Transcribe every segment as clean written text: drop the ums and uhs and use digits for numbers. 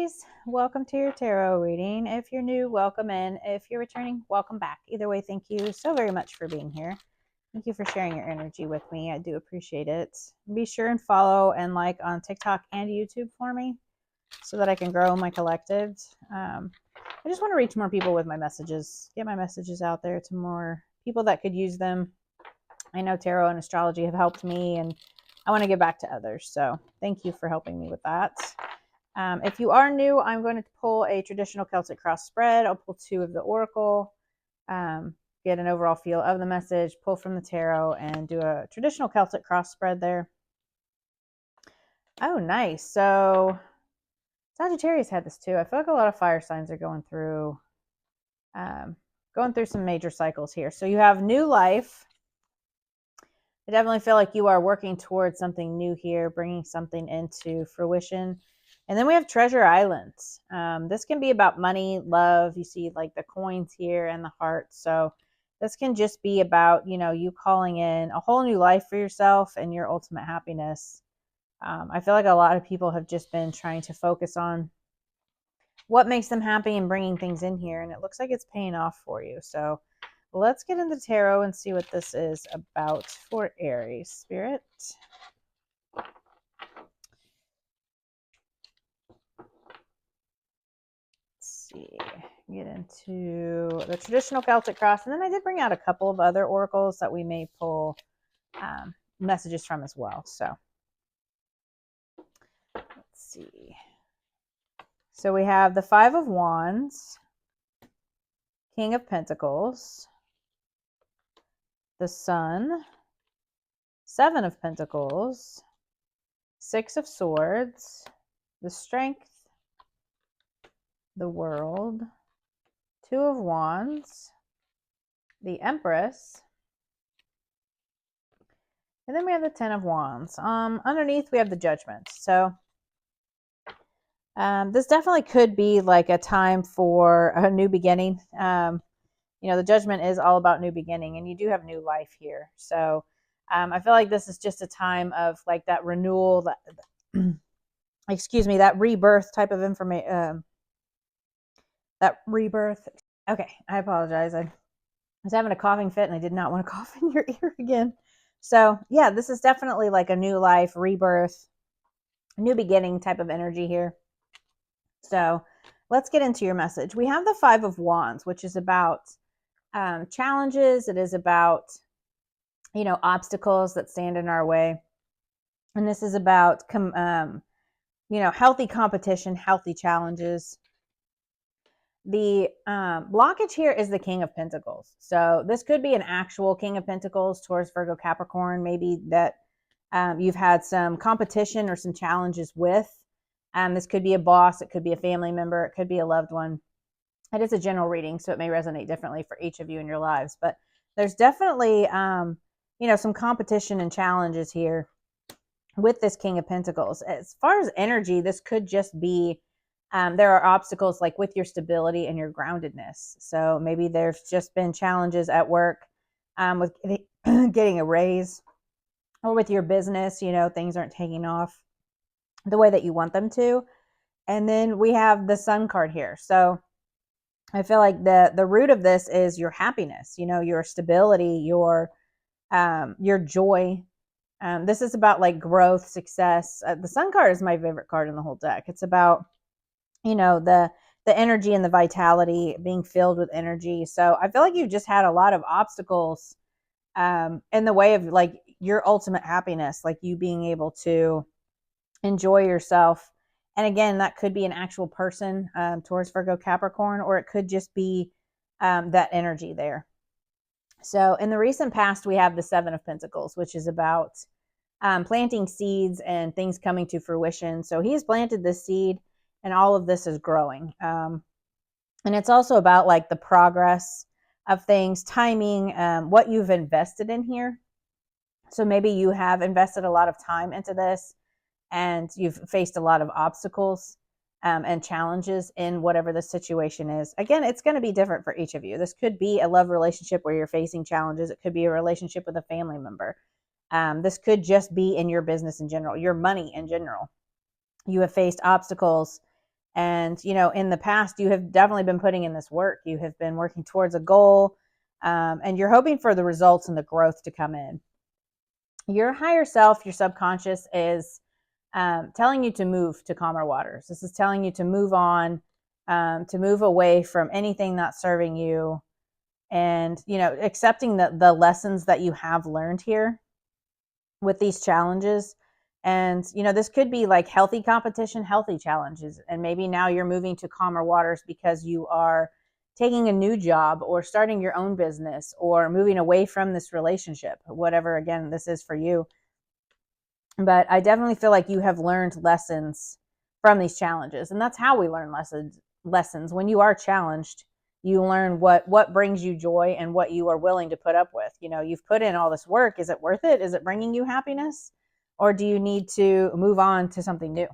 Aries, welcome to your tarot reading. If you're new, welcome in. If you're returning, welcome back. Either way, thank you so very much for being here. Thank you for sharing your energy with me. I do appreciate it. Be sure and follow and like on TikTok and YouTube for me so that I can grow my collective. I just want to reach more people with my messages, get my messages out there to more people that could use them. I know tarot and astrology have helped me, and I want to give back to others. So thank you for helping me with that. If you are new, I'm going to pull a traditional Celtic cross spread. I'll pull 2 of the oracle, get an overall feel of the message, pull from the tarot, and do a traditional Celtic cross spread there. Oh, nice. So Sagittarius had this too. I feel like a lot of fire signs are going through some major cycles here. So you have new life. I definitely feel like you are working towards something new here, bringing something into fruition. And then we have Treasure Islands. This can be about money, love. You see like the coins here and the hearts. So this can just be about, you calling in a whole new life for yourself and your ultimate happiness. I feel like a lot of people have just been trying to focus on what makes them happy and bringing things in here. And it looks like it's paying off for you. So let's get into tarot and see what this is about for Aries, Spirit. See, get into the traditional Celtic cross, and then I did bring out a couple of other oracles that we may pull messages from as well. So let's see. So we have the 5 of Wands, King of Pentacles, the Sun, 7 of Pentacles, 6 of Swords, the Strength, the World, 2 of Wands, the Empress, and then we have the 10 of Wands. Underneath we have the Judgment. So this definitely could be like a time for a new beginning. The Judgment is all about new beginning, and you do have new life here. So I feel like this is just a time of like that renewal, that that rebirth type of information. That rebirth. Okay, I apologize. I was having a coughing fit and I did not want to cough in your ear again. So yeah, this is definitely like a new life, rebirth, new beginning type of energy here. So let's get into your message. We have the 5 of Wands, which is about challenges. It is about, obstacles that stand in our way. And this is about, healthy competition, healthy challenges. The blockage here is the King of Pentacles. So this could be an actual King of Pentacles, Taurus, Virgo, Capricorn, maybe that you've had some competition or some challenges with. This could be a boss. It could be a family member. It could be a loved one. It is a general reading, so it may resonate differently for each of you in your lives. But there's definitely, some competition and challenges here with this King of Pentacles. As far as energy, this could just be there are obstacles like with your stability and your groundedness. So maybe there's just been challenges at work with getting a raise, or with your business, things aren't taking off the way that you want them to. And then we have the Sun card here. So I feel like the root of this is your happiness, your stability, your joy. This is about like growth, success. The Sun card is my favorite card in the whole deck. It's about the energy and the vitality, being filled with energy. So I feel like you've just had a lot of obstacles in the way of like your ultimate happiness, like you being able to enjoy yourself. And again, that could be an actual person, Taurus, Virgo, Capricorn, or it could just be that energy there. So in the recent past, we have the 7 of Pentacles, which is about planting seeds and things coming to fruition. So he's planted this seed, and all of this is growing. And it's also about like the progress of things, timing, what you've invested in here. So maybe you have invested a lot of time into this, and you've faced a lot of obstacles and challenges in whatever the situation is. Again, it's going to be different for each of you. This could be a love relationship where you're facing challenges. It could be a relationship with a family member. This could just be in your business in general, your money in general. You have faced obstacles And, you know, in the past, you have definitely been putting in this work. You have been working towards a goal, and you're hoping for the results and the growth to come in. Your higher self, your subconscious, is telling you to move to calmer waters. This is telling you to move on, to move away from anything not serving you, and, you know, accepting the lessons that you have learned here with these challenges. And, you know, this could be like healthy competition, healthy challenges. And maybe now you're moving to calmer waters because you are taking a new job or starting your own business or moving away from this relationship, whatever, again, this is for you. But I definitely feel like you have learned lessons from these challenges. And that's how we learn lessons. When you are challenged, you learn what brings you joy and what you are willing to put up with. You know, you've put in all this work. Is it worth it? Is it bringing you happiness? Or do you need to move on to something new?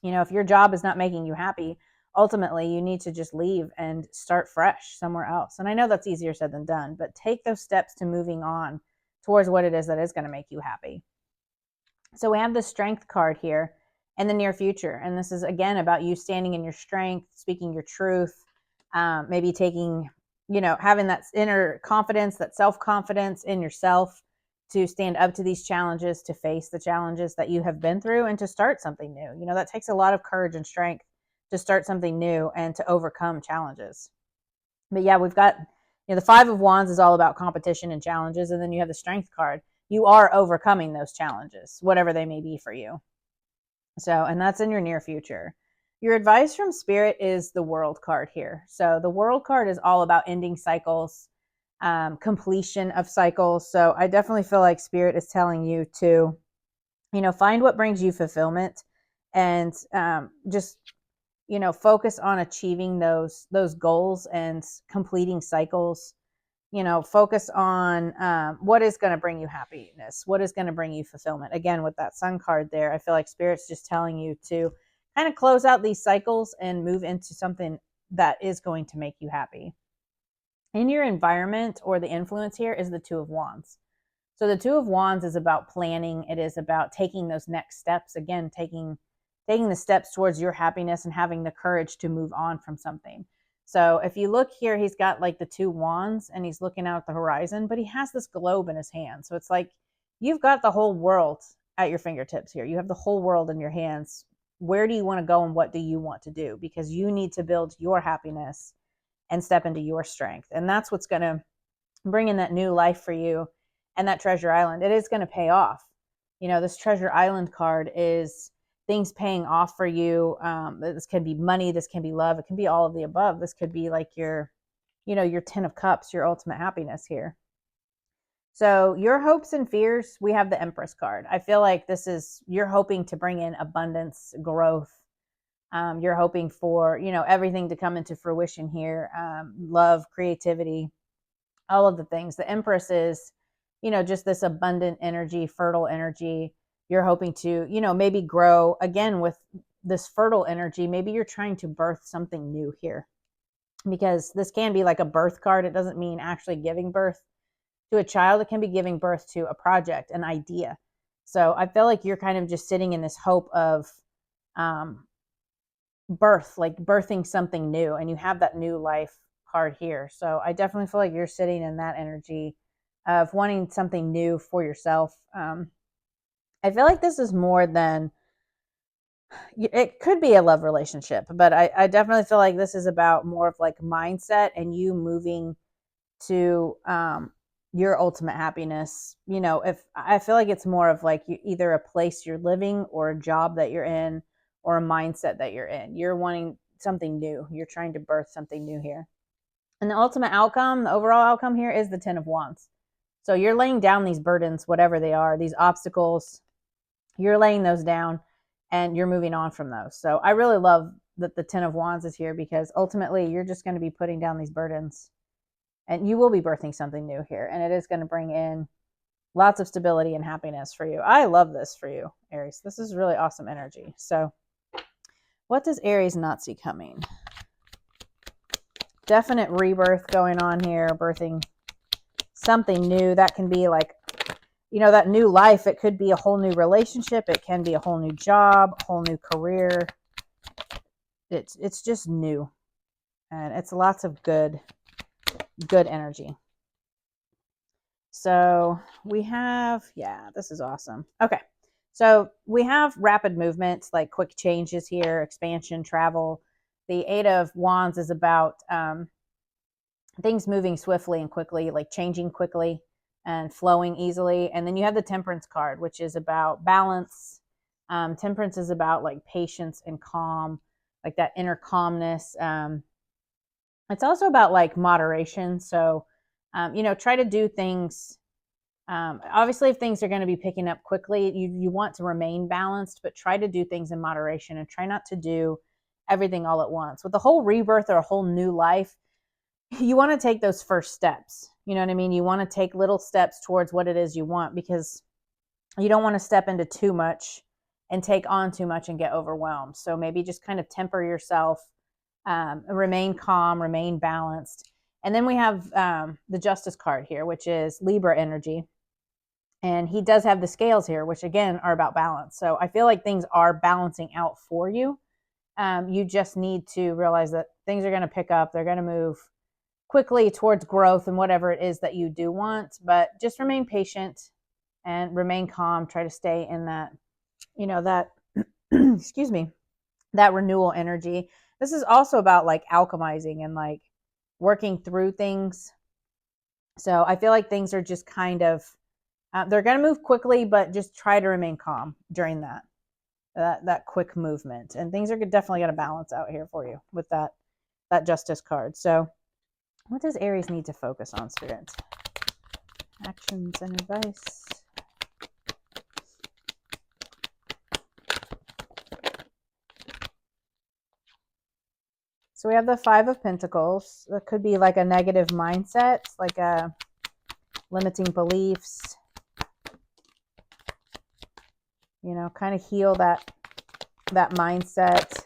You know, if your job is not making you happy, ultimately you need to just leave and start fresh somewhere else. And I know that's easier said than done, but take those steps to moving on towards what it is that is going to make you happy. So we have the strength card here in the near future. And this is, again, about you standing in your strength, speaking your truth, maybe taking, you know, having that inner confidence, that self-confidence in yourself to stand up to these challenges, to face the challenges that you have been through, and to start something new. You know, that takes a lot of courage and strength to start something new and to overcome challenges. But yeah, we've got, you know, the Five of Wands is all about competition and challenges. And then you have the strength card. You are overcoming those challenges, whatever they may be for you. So, and that's in your near future. Your advice from Spirit is the World card here. So the World card is all about ending cycles, completion of cycles. So I definitely feel like Spirit is telling you to, you know, find what brings you fulfillment, and just, you know, focus on achieving those goals and completing cycles. You know, focus on what is going to bring you happiness, what is going to bring you fulfillment. Again, with that Sun card there, I feel like Spirit's just telling you to kind of close out these cycles and move into something that is going to make you happy. In your environment, or the influence here, is the Two of Wands. So the Two of Wands is about planning. It is about taking those next steps. Again, taking the steps towards your happiness and having the courage to move on from something. So if you look here, he's got like the two wands and he's looking out at the horizon, but he has this globe in his hand. So it's like you've got the whole world at your fingertips here. You have the whole world in your hands. Where do you want to go and what do you want to do? Because you need to build your happiness and step into your strength. And that's what's going to bring in that new life for you. And that Treasure Island, it is going to pay off. You know, this Treasure Island card is things paying off for you. This can be money. This can be love. It can be all of the above. This could be like your, you know, your 10 of Cups, your ultimate happiness here. So your hopes and fears, we have the Empress card. I feel like this is, you're hoping to bring in abundance, growth. You're hoping for, you know, everything to come into fruition here. Love, creativity, all of the things. The Empress is, you know, just this abundant energy, fertile energy. You're hoping to, you know, maybe grow again with this fertile energy. Maybe you're trying to birth something new here, because this can be like a birth card. It doesn't mean actually giving birth to a child. It can be giving birth to a project, an idea. So I feel like you're kind of just sitting in this hope of birth, like birthing something new, and you have that new life card here. So I definitely feel like you're sitting in that energy of wanting something new for yourself. I feel like this is more than, it could be a love relationship, but I definitely feel like this is about more of like mindset and you moving to your ultimate happiness. You know, if I feel like it's more of like either a place you're living or a job that you're in or a mindset that you're in. You're wanting something new. You're trying to birth something new here. And the ultimate outcome, the overall outcome here, is the 10 of Wands. So you're laying down these burdens, whatever they are, these obstacles, you're laying those down and you're moving on from those. So I really love that the 10 of Wands is here, because ultimately you're just going to be putting down these burdens and you will be birthing something new here. And it is going to bring in lots of stability and happiness for you. I love this for you, Aries. This is really awesome energy. So what does Aries not see coming? Definite rebirth going on here, birthing something new. That can be like, you know, that new life. It could be a whole new relationship. It can be a whole new job, a whole new career. it's just new, and it's lots of good energy. So we have, yeah, this is awesome. Okay. So we have rapid movements, like quick changes here, expansion, travel. The Eight of Wands is about things moving swiftly and quickly, like changing quickly and flowing easily. And then you have the Temperance card, which is about balance. Temperance is about like patience and calm, like that inner calmness. It's also about like moderation. So, try to do things. Obviously, if things are going to be picking up quickly, you want to remain balanced, but try to do things in moderation and try not to do everything all at once. With the whole rebirth or a whole new life, you want to take those first steps. You know what I mean? You want to take little steps towards what it is you want, because you don't want to step into too much and take on too much and get overwhelmed. So maybe just kind of temper yourself, remain calm, remain balanced. And then we have the Justice card here, which is Libra energy. And he does have the scales here, which again are about balance. So I feel like things are balancing out for you. You just need to realize that things are going to pick up. They're going to move quickly towards growth and whatever it is that you do want. But just remain patient and remain calm. Try to stay in that, that, excuse me, that renewal energy. This is also about like alchemizing and like working through things. So I feel like things are just kind of, they're going to move quickly, but just try to remain calm during that quick movement. And things are definitely going to balance out here for you with that Justice card. So what does Aries need to focus on, Spirit? Actions and advice. So we have the Five of Pentacles. That could be like a negative mindset, like a limiting beliefs. Kind of heal that mindset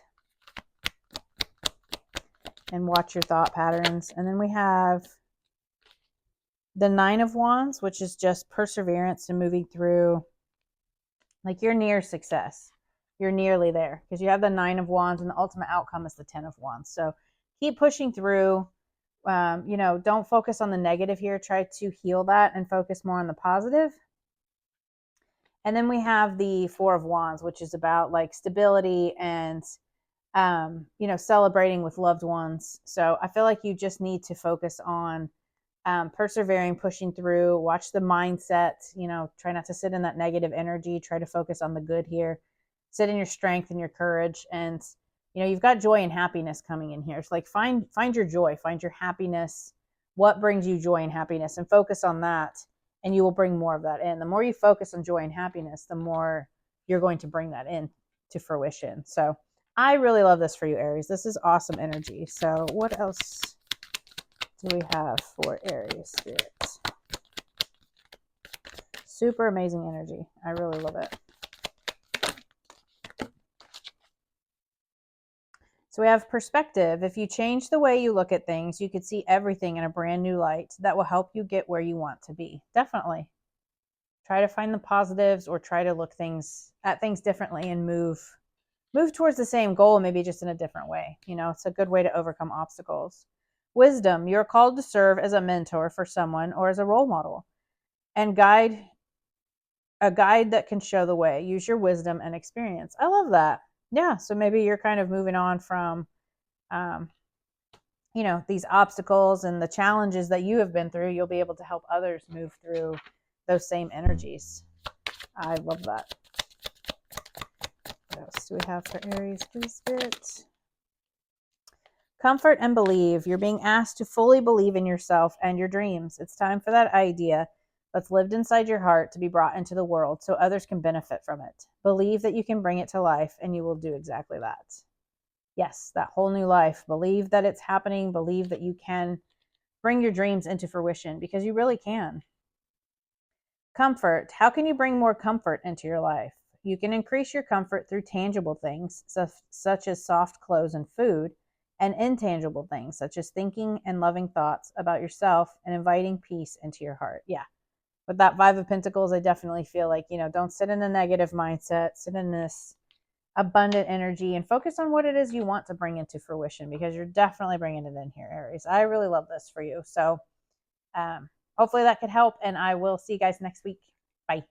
and watch your thought patterns. And then we have the Nine of Wands, which is just perseverance and moving through. Like you're near success. You're nearly there because you have the Nine of Wands and the ultimate outcome is the 10 of Wands. So keep pushing through. Don't focus on the negative here. Try to heal that and focus more on the positive. And then we have the Four of Wands, which is about like stability and, celebrating with loved ones. So I feel like you just need to focus on persevering, pushing through, watch the mindset, try not to sit in that negative energy, try to focus on the good here, sit in your strength and your courage. And, you've got joy and happiness coming in here. It's like, find your joy, find your happiness, what brings you joy and happiness, and focus on that. And you will bring more of that in. The more you focus on joy and happiness, the more you're going to bring that in to fruition. So I really love this for you, Aries. This is awesome energy. So what else do we have for Aries Spirit? Super amazing energy. I really love it. So we have perspective. If you change the way you look at things, you could see everything in a brand new light that will help you get where you want to be. Definitely. Try to find the positives or try to look at things differently and move towards the same goal, maybe just in a different way. It's a good way to overcome obstacles. Wisdom. You're called to serve as a mentor for someone or as a role model and a guide that can show the way. Use your wisdom and experience. I love that. Yeah, so maybe you're kind of moving on from, these obstacles and the challenges that you have been through. You'll be able to help others move through those same energies. I love that. What else do we have for Aries, please, Spirit? Comfort and believe. You're being asked to fully believe in yourself and your dreams. It's time for that idea that's lived inside your heart to be brought into the world so others can benefit from it. Believe that you can bring it to life and you will do exactly that. Yes, that whole new life. Believe that it's happening. Believe that you can bring your dreams into fruition because you really can. Comfort. How can you bring more comfort into your life? You can increase your comfort through tangible things such as soft clothes and food, and intangible things such as thinking and loving thoughts about yourself and inviting peace into your heart. Yeah. With that Five of Pentacles, I definitely feel like, don't sit in a negative mindset, sit in this, abundant energy and focus on what it is you want to bring into fruition, because you're definitely bringing it in here, Aries. I really love this for you. So hopefully that could help, and I will see you guys next week. Bye.